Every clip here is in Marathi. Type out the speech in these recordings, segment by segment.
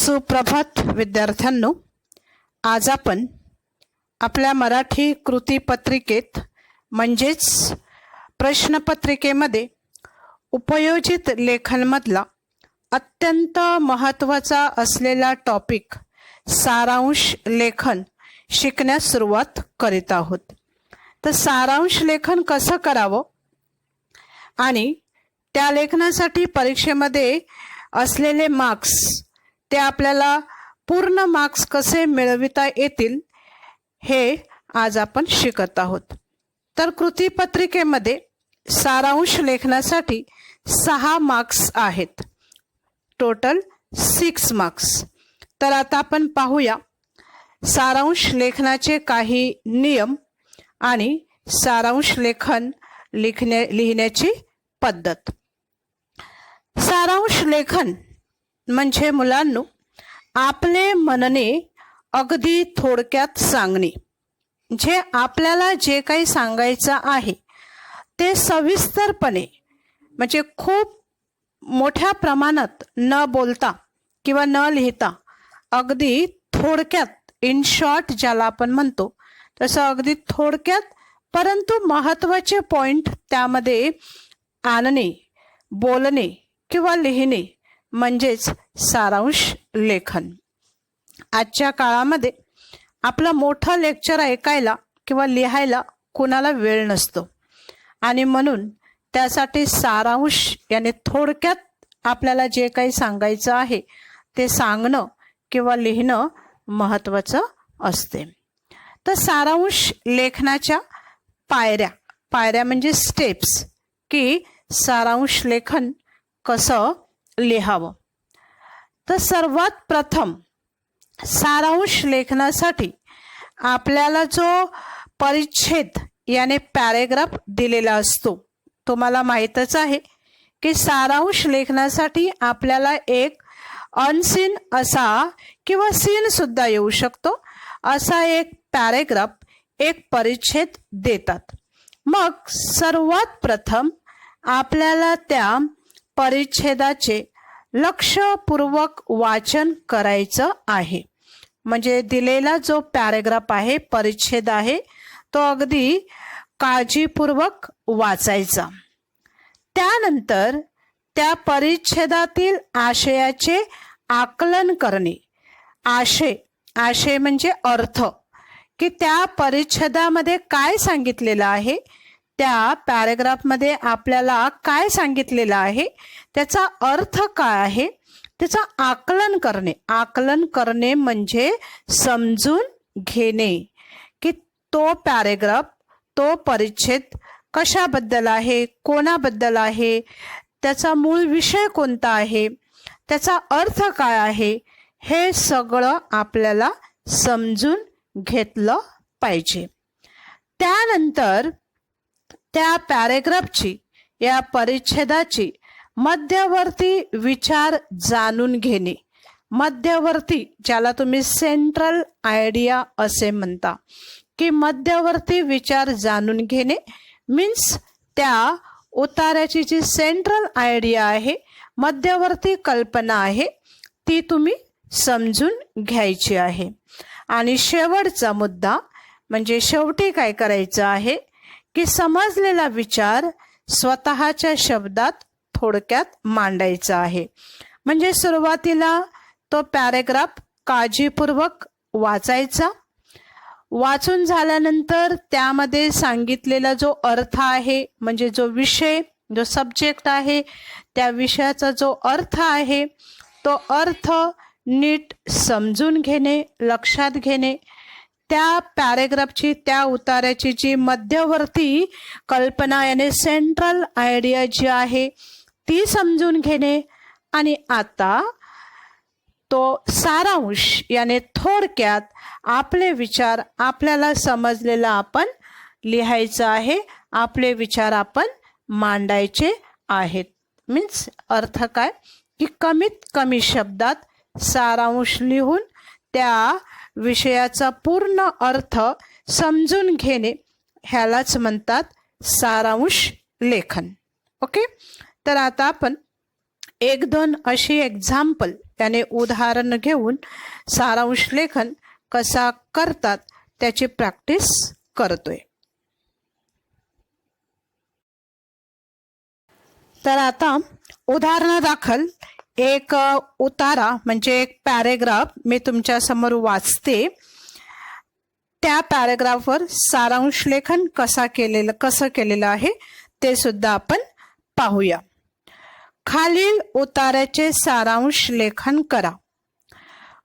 सुप्रभात विद्यार्थ्यांनो, आज आपण आपल्या मराठी कृतीपत्रिकेत म्हणजेच प्रश्नपत्रिकेमध्ये उपयोजित लेखनमधला अत्यंत महत्त्वाचा असलेला टॉपिक सारांश लेखन शिकण्यास सुरुवात करीत आहोत. तर सारांश लेखन कसं करावं आणि त्या लेखनासाठी परीक्षेमध्ये असलेले मार्क्स ते आपल्याला पूर्ण मार्क्स कसे मिळविता येतील हे आज आपण शिकत आहोत. तर कृतीपत्रिकेमध्ये सारांश लेखनासाठी 6 मार्क्स आहेत, टोटल 6 मार्क्स. तर आता आपण पाहूया सारांश लेखनाचे काही नियम आणि सारांश लेखन लिहिण्याची पद्धत. सारांश लेखन म्हणजे मुलांनो आपले म्हणणे अगदी थोडक्यात सांगणे. जे आपल्याला जे काही सांगायचं आहे ते सविस्तरपणे म्हणजे खूप मोठ्या प्रमाणात न बोलता किंवा न लिहिता अगदी थोडक्यात, इन शॉर्ट ज्याला आपण म्हणतो तसं अगदी थोडक्यात परंतु महत्त्वाचे पॉइंट त्यामध्ये आणणे, बोलणे किंवा लिहिणे म्हणजेच सारांश लेखन. आजच्या काळामध्ये आपलं मोठं लेक्चर ऐकायला किंवा लिहायला कोणाला वेळ नसतो आणि म्हणून त्यासाठी सारांश याने थोडक्यात आपल्याला जे काही सांगायचं आहे ते सांगणं किंवा लिहिणं महत्त्वाचं असते. तर सारांश लेखनाच्या पायऱ्या म्हणजे स्टेप्स, की सारांश लेखन कसं लिहावं. तर सर्वात प्रथम सारांश लेखनासाठी आपल्याला जो परिच्छेद याने पॅरेग्राफ दिलेला असतो, तुम्हाला माहीतच आहे की सारांश लेखनासाठी आपल्याला एक अनसीन असा किंवा सीन सुद्धा येऊ शकतो असा एक पॅरेग्राफ, एक परिच्छेद देतात. मग सर्वात प्रथम आपल्याला त्या परिच्छेदाचे लक्षपूर्वक वाचन करायचं आहे. म्हणजे दिलेला जो पॅरेग्राफ आहे, परिच्छेद आहे, तो अगदी काळजीपूर्वक वाचायचा. त्यानंतर त्या परिच्छेदातील आशयाचे आकलन करणे. आशय म्हणजे अर्थ, की त्या परिच्छेदामध्ये काय सांगितलेलं आहे, त्या पॅरेग्राफमध्ये आपल्याला काय सांगितलेलं आहे, त्याचा अर्थ काय आहे, त्याचा आकलन करणे. आकलन करणे म्हणजे समजून घेणे की तो पॅरेग्राफ, तो परिच्छेद कशाबद्दल आहे, कोणाबद्दल आहे, त्याचा मूळ विषय कोणता आहे, त्याचा अर्थ काय आहे, हे सगळं आपल्याला समजून घेतलं पाहिजे. त्यानंतर त्या पॅरेग्राफची, या परिच्छेदाची मध्यवर्ती विचार जाणून घेणे. मध्यवर्ती ज्याला तुम्ही सेंट्रल आयडिया असे म्हणता, की मध्यवर्ती विचार जाणून घेणे मीन्स त्या उतार्याची जी सेंट्रल आयडिया आहे, मध्यवर्ती कल्पना आहे, ती तुम्ही समजून घ्यायची आहे. आणि शेवटचा मुद्दा म्हणजे शेवटी काय करायचं आहे की समजलेला विचार स्वतःच्या शब्दात थोडक्यात मांडायचा आहे. म्हणजे सुरुवातीला तो पॅरेग्राफ काळजीपूर्वक वाचायचा. वाचून झाल्यानंतर त्यामध्ये सांगितलेला जो अर्थ आहे, म्हणजे जो विषय, जो सब्जेक्ट आहे, त्या विषयाचा जो अर्थ आहे, तो अर्थ नीट समजून घेणे, लक्षात घेणे. त्या पॅरेग्राफची, त्या उतार्याची जी मध्यवर्ती कल्पना याने सेंट्रल आयडिया जी आहे ती समजून घेणे. आणि आता तो सारांश याने थोडक्यात आपले विचार, आपल्याला समजलेला आपण लिहायचं आहे, आपले विचार आपण मांडायचे आहेत. मीन्स अर्थ काय की कमीत कमी शब्दात सारांश लिहून त्या विषयाचा पूर्ण अर्थ समजून घेणे, ह्यालाच म्हणतात सारांश लेखन. ओके. तर आता आपण 1-2 अशी एक्झाम्पल याने उदाहरण घेऊन सारांश लेखन कसा करतात त्याची प्रॅक्टिस करतोय. तर आता उदाहरणादाखल एक उतारा म्हणजे एक पॅरेग्राफ मी तुमच्या समोर वाचते. त्या पॅरेग्राफवर सारांश लेखन कसं केलेलं आहे ते सुद्धा आपण पाहूया. खालील उतार्याचे सारांश लेखन करा.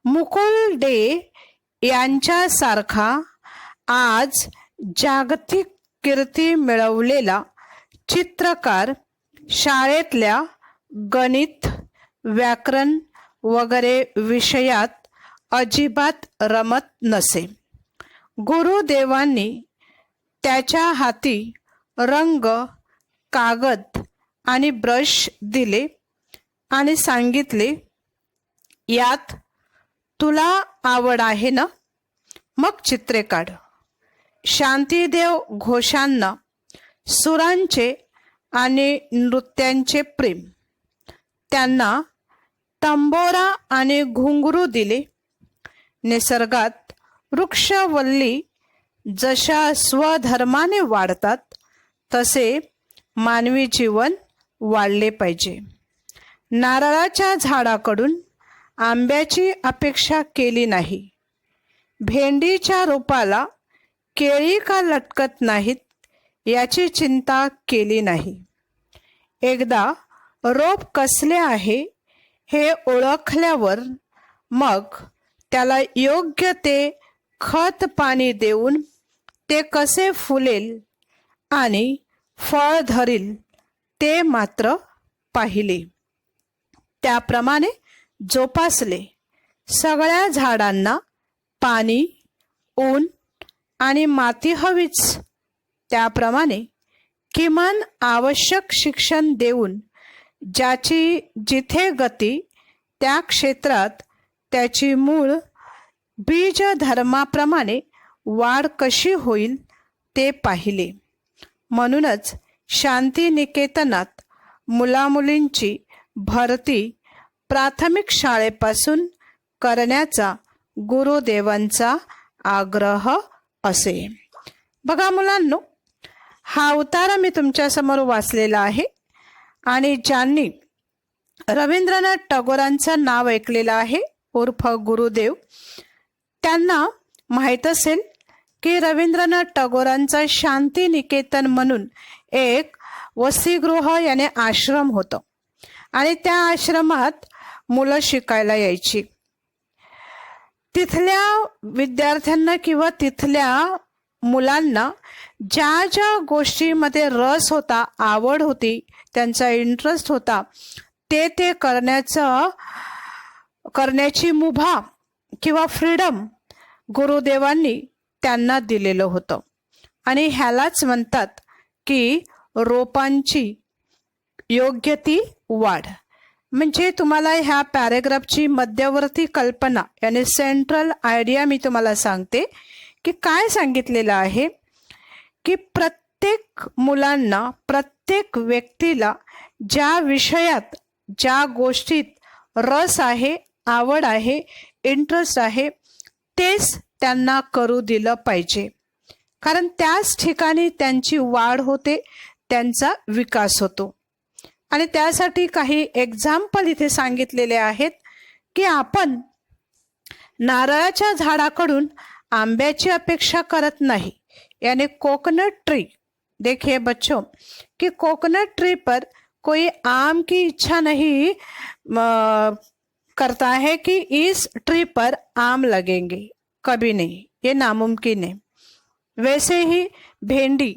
मुकुल डे यांच्यासारखा आज जागतिक कीर्ती मिळवलेला चित्रकार शाळेतल्या गणित, व्याकरण वगैरे विषयात अजिबात रमत नसे. गुरुदेवांनी त्याच्या हाती रंग, कागद आणि ब्रश दिले आणि सांगितले, यात तुला आवड आहे ना, मग चित्रे काढ. शांतीदेव घोषांना सुरांचे आणि नृत्यांचे प्रेम. त्यांना तंबोरा आणि घुंगरू दिले. निसर्गात वृक्षवल्ली जशा स्वधर्माने वाढतात तसे मानवी जीवन वाढले पाहिजे. नारळाच्या झाडाकडून आंब्याची अपेक्षा केली नाही. भेंडीच्या रोपाला केळी का लटकत नाहीत याची चिंता केली नाही. एकदा रोप कसले आहे हे ओळखल्यावर मग त्याला योग्य ते खत पाणी देऊन ते कसे फुलेल आणि फळ धरील ते मात्र पाहिले. त्याप्रमाणे जोपासले. सगळ्या झाडांना पाणी, ऊन आणि माती हवीच. त्याप्रमाणे किमान आवश्यक शिक्षण देऊन ज्याची जिथे गती त्या क्षेत्रात त्याची मूळ बीज धर्माप्रमाणे वाढ कशी होईल ते पाहिले. म्हणूनच शांतिनिकेतनात मुलामुलींची भरती प्राथमिक शाळेपासून करण्याचा गुरुदेवांचा आग्रह असे. बघा मुलांनो, हा उतारा मी तुमच्या समोर वाचलेला आहे आणि ज्यांनी रवींद्रनाथ टागोरांचं नाव ऐकलेलं आहे उर्फ गुरुदेव, त्यांना माहीत असेल की रवींद्रनाथ टागोरांचा शांतिनिकेतन म्हणून एक वसतिगृह याने आश्रम होतं आणि त्या आश्रमात मुलं शिकायला यायची. तिथल्या विद्यार्थ्यांना किंवा तिथल्या मुलांना ज्या ज्या गोष्टीमध्ये रस होता, आवड होती, त्यांचा इंटरेस्ट होता, ते करण्याची मुभा किंवा फ्रीडम गुरुदेवांनी त्यांना दिलेलं होतं. आणि ह्यालाच म्हणतात की रोपांची योग्य ती वाढ. म्हणजे तुम्हाला ह्या पॅरेग्राफची मध्यवर्ती कल्पना यानी सेंट्रल आयडिया मी तुम्हाला सांगते की काय सांगितलेलं आहे की प्रत्येक मुलांना, प्रत्येक व्यक्तीला ज्या विषयात, ज्या गोष्टीत रस आहे, आवड आहे, इंटरेस्ट आहे, तेच त्यांना करू दिलं पाहिजे. कारण त्याच ठिकाणी त्यांची वाढ होते, त्यांचा विकास होतो. आणि त्यासाठी काही एक्झाम्पल इथे सांगितलेले आहेत की आपण नारळाच्या झाडाकडून आंब्याची अपेक्षा करत नाही. यानी कोकोनट ट्री, देखिए बच्चों कि कोकोनट ट्री पर कोई आम की इच्छा नहीं करता है कि इस ट्री पर आम लगेंगे, कभी नहीं, ये नामुमकिन है. वैसे ही भेंडी,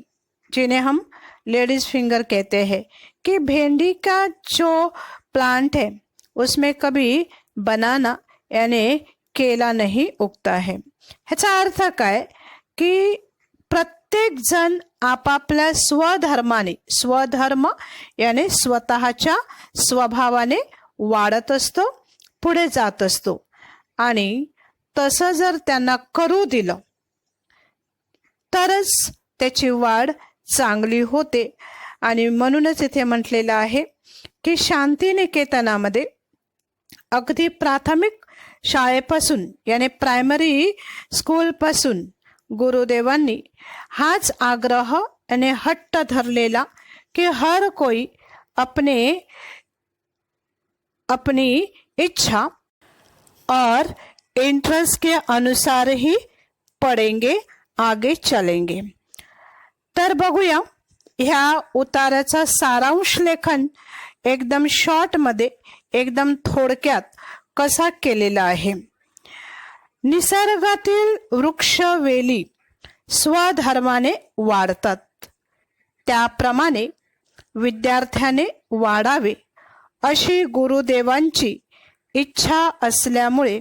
जिन्हें हम लेडीज फिंगर कहते हैं, कि भेंडी का जो प्लांट है उसमें कभी बनाना यानी केला नहीं उगता है. ह्याचा अर्थ काय की प्रत्येक जण आपापल्या स्वधर्माने, स्वधर्म यानी स्वतःच्या स्वभावाने वाढत असतो, पुढे जात असतो. आणि तसं जर त्यांना करू दिलं तरच त्याची वाढ चांगली होते. आणि म्हणूनच इथे म्हटलेलं आहे की शांतिनिकेतनामध्ये अगदी प्राथमिक शाळेपासून याने प्रायमरी स्कूलपासून गुरुदेवांनी हाच आग्रह आणि हट्ट धरलेला कि हर कोई अपनी इच्छा और इंटरेस्ट के अनुसार ही पढ़ेंगे, आगे चलेंगे। तर बघूया ह्या उताराचा सारांश लेखन एकदम शॉर्ट मध्ये एकदम थोडक्यात कसा केलेला आहे। निसर्गातील वृक्ष वेली स्वधर्माने वाढतात, त्याप्रमाणे विद्यार्थ्याने वाढावे अशी गुरुदेवांची इच्छा असल्यामुळे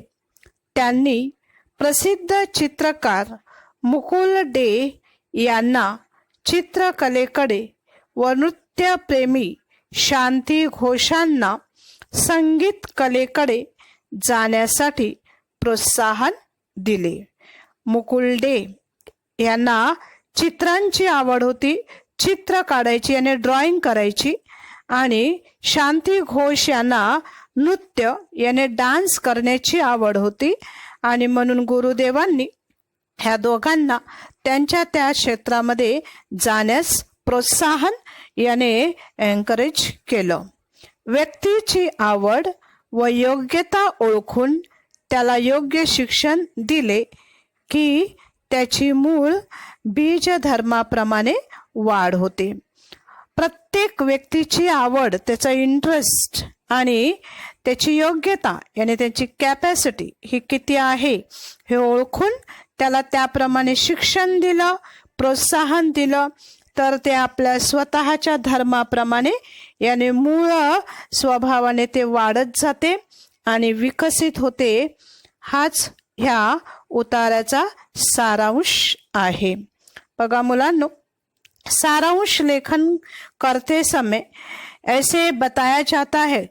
त्यांनी प्रसिद्ध चित्रकार मुकुल डे यांना चित्रकलेकडे व नृत्यप्रेमी शांती घोषांना संगीत कलेकडे जाण्यासाठी प्रोत्साहन दिले। मुकुल डे यांना चित्रांची आवड होती, चित्र काढायची आणि ड्रॉइंग करायची, आणि शांती घोष यांना नृत्य याने डान्स करण्याची आवड होती, आणि म्हणून गुरुदेवांनी ह्या दोघांना त्यांच्या त्या क्षेत्रामध्ये जाण्यास प्रोत्साहन याने एनकरेज केलं। व्यक्तीची आवड व योग्यता ओळखून त्याला योग्य शिक्षण दिले की त्याची मूळ बीज धर्माप्रमाणे वाढ होते। प्रत्येक व्यक्तीची आवड, त्याचा इंटरेस्ट आणि त्याची योग्यता यानी त्याची कॅपॅसिटी ही किती आहे हे ओळखून त्याला त्याप्रमाणे शिक्षण दिलं, प्रोत्साहन दिलं, तर ते आपल्या स्वतःच्या धर्माप्रमाणे याने मूळ स्वभावाने ते वाढत जाते आणि विकसित होते। हाच ह्या उताराचा सारांश आहे। बघा मुलांनो, सारांश लेखन करते समय ऐसे बताया जाता है,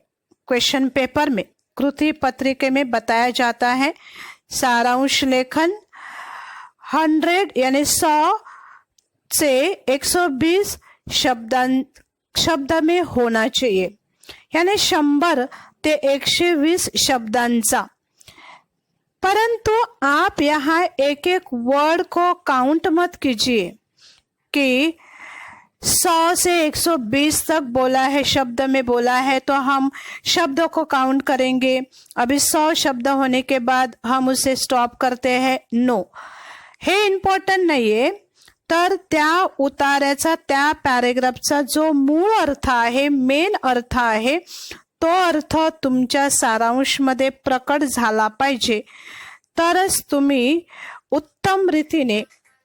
क्वेश्चन पेपर में, कृति पत्रिके में बताया जाता है, सारांश लेखन 100 यानी 100 से 120 शब्द में होना चाहिए, यानी 100 ते 120 शब्दांचा। परंतु आप यहाँ एक एक वर्ड को काउंट मत कीजिए कि 100 से 120 तक बोला है, शब्द में बोला है तो हम शब्दों को काउंट करेंगे, अभी 100 शब्द होने के बाद हम उसे स्टॉप करते हैं। नो, हे इम्पॉर्टंट नाहीये। तर त्या उतार्याचा, त्या पॅरेग्राफचा जो मूळ अर्थ आहे, मेन अर्थ आहे, तो अर्थ तुमच्या सारांश मध्ये प्रकट झाला पाहिजे, तरच तुम्ही उत्तम रीतीने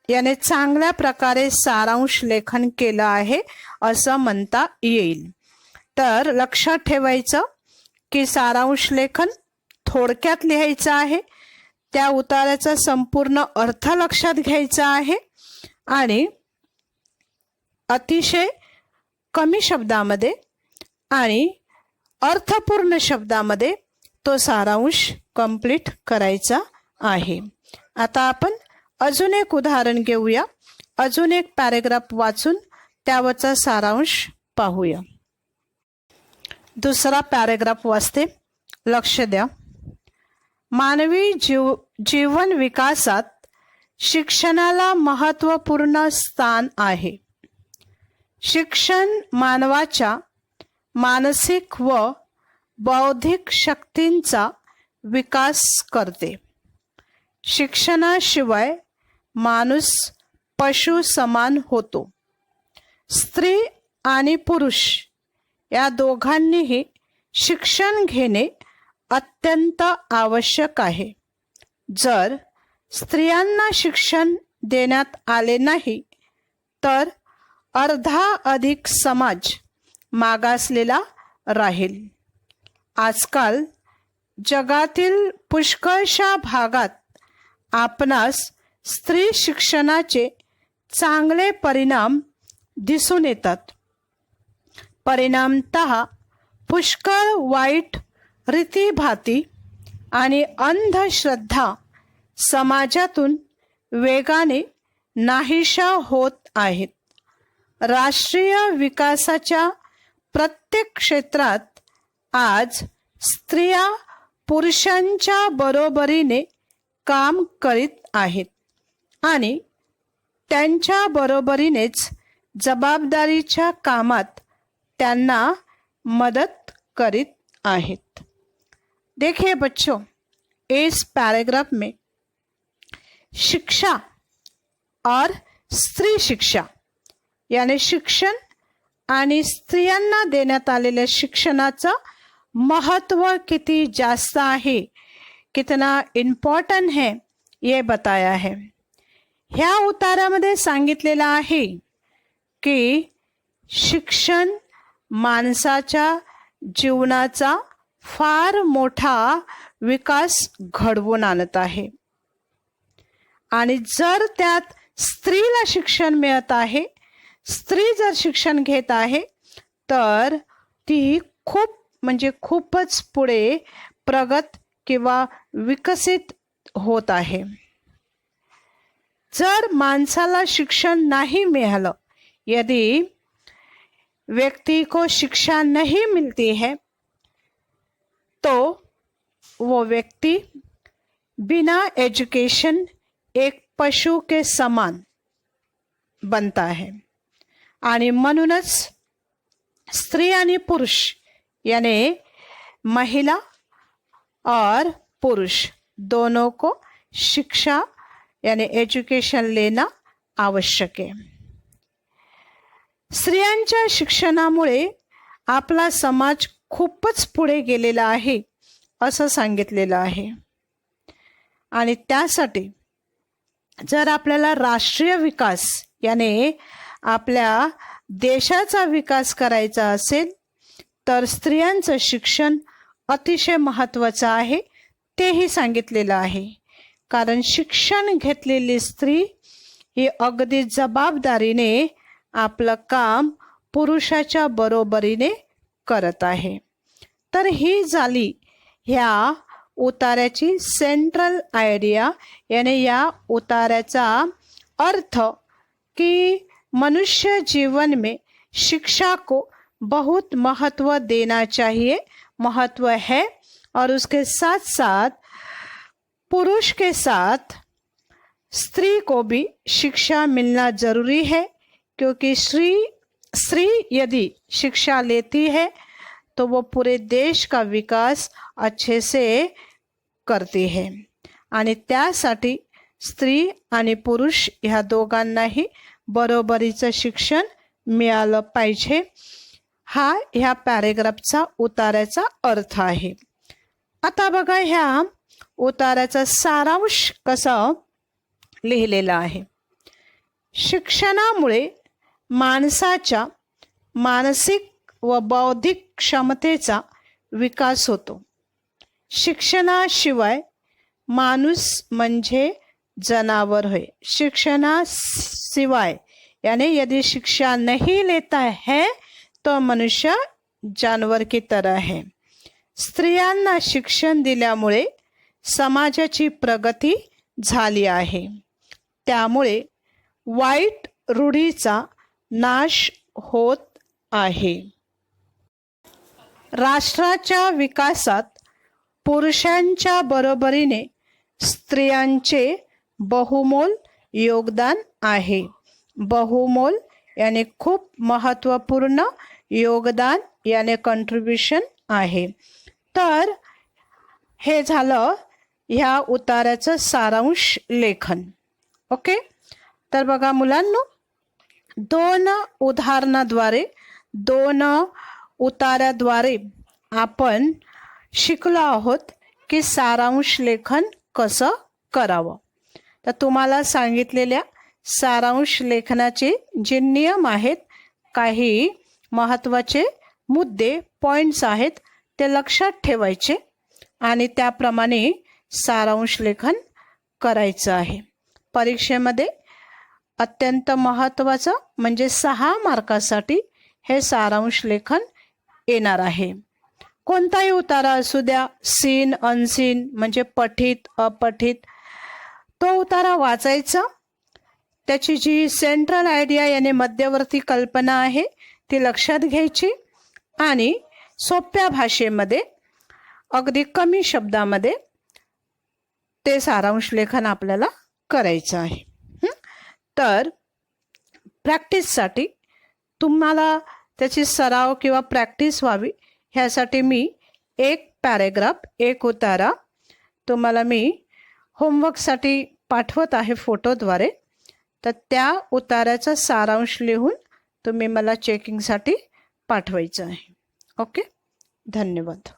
याने चांगल्या प्रकारे सारांश लेखन केलं आहे असं म्हणता येईल। तर लक्षात ठेवायचं की सारांश लेखन थोडक्यात लिहायचं आहे, त्या उताराचा संपूर्ण अर्थ लक्षात घ्यायचा आहे आणि अतिशय कमी शब्दामध्ये आणि अर्थपूर्ण शब्दामध्ये तो सारांश कंप्लीट करायचा आहे। आता आपण अजून एक उदाहरण घेऊया, अजून एक पॅरेग्राफ वाचून त्यावरचा सारांश पाहूया। दुसरा पॅरेग्राफ वाचते, लक्ष द्या। मानवी जीवन विकासात शिक्षणाला महत्त्वपूर्ण स्थान आहे। शिक्षण मानवाच्या मानसिक व बौद्धिक शक्तींचा विकास करते। शिक्षणाशिवाय माणूस पशु समान होतो। स्त्री आणि पुरुष या दोघांनीही शिक्षण घेणे अत्यंत आवश्यक आहे। जर स्त्रियांना शिक्षण देण्यात आले नाही तर अर्धा अधिक समाज मागासलेला राहील। आजकाल जगातील पुष्कळशा भागात आपणास स्त्री शिक्षणाचे चांगले परिणाम दिसून येतात। परिणामतः पुष्कळ वाईट रीतीभाती आणि अंधश्रद्धा समाजातून वेगाने नाहीशा होत आहेत। राष्ट्रीय विकासाच्या प्रत्येक क्षेत्रात आज स्त्रिया पुरुषांच्या बरोबरीने काम करीत आहेत आणि त्यांच्या बरोबरीनेच जबाबदारीच्या कामात त्यांना मदत करीत आहेत। देखिए बच्चों, इस पैराग्राफ में शिक्षा और स्त्री शिक्षा यानी शिक्षण आणि स्त्रियांना देण्यात आलेल्या शिक्षणाचं महत्व किती जास्त आहे, कितना इम्पॉर्टंट है, ये बताया है। ह्या उतारामध्ये सांगितलेलं आहे की शिक्षण माणसाच्या जीवनाचा फार मोठा विकास घडवून आणत आहे आणि जर त्यात स्त्रीला शिक्षण मिळत आहे, स्त्री जर शिक्षण घेत आहे तर ती खूपच पुढे प्रगत किंवा विकसित होत आहे। जर माणसाला शिक्षण नहीं मिळालं, यदि व्यक्ति को शिक्षा नहीं मिलती है तो वो व्यक्ति बिना एजुकेशन एक पशु के समान बनता है आणि म्हणूनच स्त्री आणि पुरुष यानी महिला और पुरुष दोनों को शिक्षा यानी एजुकेशन लेना आवश्यक है। स्त्रियांच्या शिक्षणामुळे आपला समाज खूपच पुढे गेलेला आहे असं सांगितलेलं आहे आणि त्यासाठी जर आपल्याला राष्ट्रीय विकास यानी आपल्या देशाचा विकास करायचा असेल तर स्त्रियांचं शिक्षण अतिशय महत्त्वाचं आहे, तेही सांगितलेलं आहे। कारण शिक्षण घेतलेली स्त्री ही अगदी जबाबदारीने आपलं काम पुरुषाच्या बरोबरीने करत आहे। तर ही झाली ह्या उतार्याची सेंट्रल आइडिया, यानी या उतार्याचा अर्थ कि मनुष्य जीवन में शिक्षा को बहुत महत्व देना चाहिए, महत्व है, और उसके साथ साथ पुरुष के साथ स्त्री को भी शिक्षा मिलना जरूरी है, क्योंकि स्त्री यदि शिक्षा लेती है तो वो पूरे देश का विकास अच्छे से करती है आणि त्यासाठी स्त्री आणि पुरुष ह्या दोघांनाही बरोबरीचं शिक्षण मिळालं पाहिजे। हा ह्या पॅरेग्राफचा उतार्याचा अर्थ आहे। आता बघा ह्या उतार्याचा सारांश कसा लिहिलेला आहे। शिक्षणामुळे माणसाच्या मानसिक व बौद्धिक क्षमतेचा विकास होतो। शिक्षणाशिवाय माणूस म्हणजे जनावर है। शिक्षणाशिवाय यानी यदि शिक्षा नहीं लेता है तो मनुष्य जानवर की तरह है। स्त्रियांना शिक्षण दिल्यामुळे समाजाची प्रगती झाली आहे, त्यामुळे वाईट रूढीचा नाश होत आहे। राष्ट्राच्या विकासात पुरुषांच्या बरोबरीने स्त्रियांचे बहुमोल योगदान आहे। बहुमोल यानी खूप महत्त्वपूर्ण योगदान यानी कंट्रीब्युशन आहे। तर हे झालं ह्या उतार्याचं सारांश लेखन। ओके, तर बघा मुलांनो, दोन उदाहरणाद्वारे दोन उतार्याद्वारे आपण शिकलो आहोत की सारांश लेखन कसं करावं। तर तुम्हाला सांगितलेल्या सारांश लेखनाचे जे नियम आहेत, काही महत्त्वाचे मुद्दे पॉइंट्स आहेत, ते लक्षात ठेवायचे आणि त्याप्रमाणे सारांश लेखन करायचं आहे। परीक्षेमध्ये अत्यंत महत्त्वाचं म्हणजे 6 मार्कासाठी हे सारांश लेखन येणार आहे। कोणताही उतारा असू द्या, सीन अनसीन म्हणजे पठित अपठित, तो उतारा वाचायचा, त्याची जी सेंट्रल आयडिया यानी मध्यवर्ती कल्पना आहे ती लक्षात घ्यायची आणि सोप्या भाषेमध्ये अगदी कमी शब्दामध्ये ते सारांश लेखन आपल्याला करायचं आहे. तर प्रॅक्टिससाठी तुम्हाला त्याची सराव किंवा प्रॅक्टिस व्हावी ह्यासाठी मी एक पॅरेग्राफ, एक उतारा तुम्हाला मी होमवर्कसाठी पाठवत आहे फोटोद्वारे. तर त्या उतार्याचा सारांश लिहून तुम्ही मला चेकिंगसाठी पाठवायचं आहे. ओके, धन्यवाद.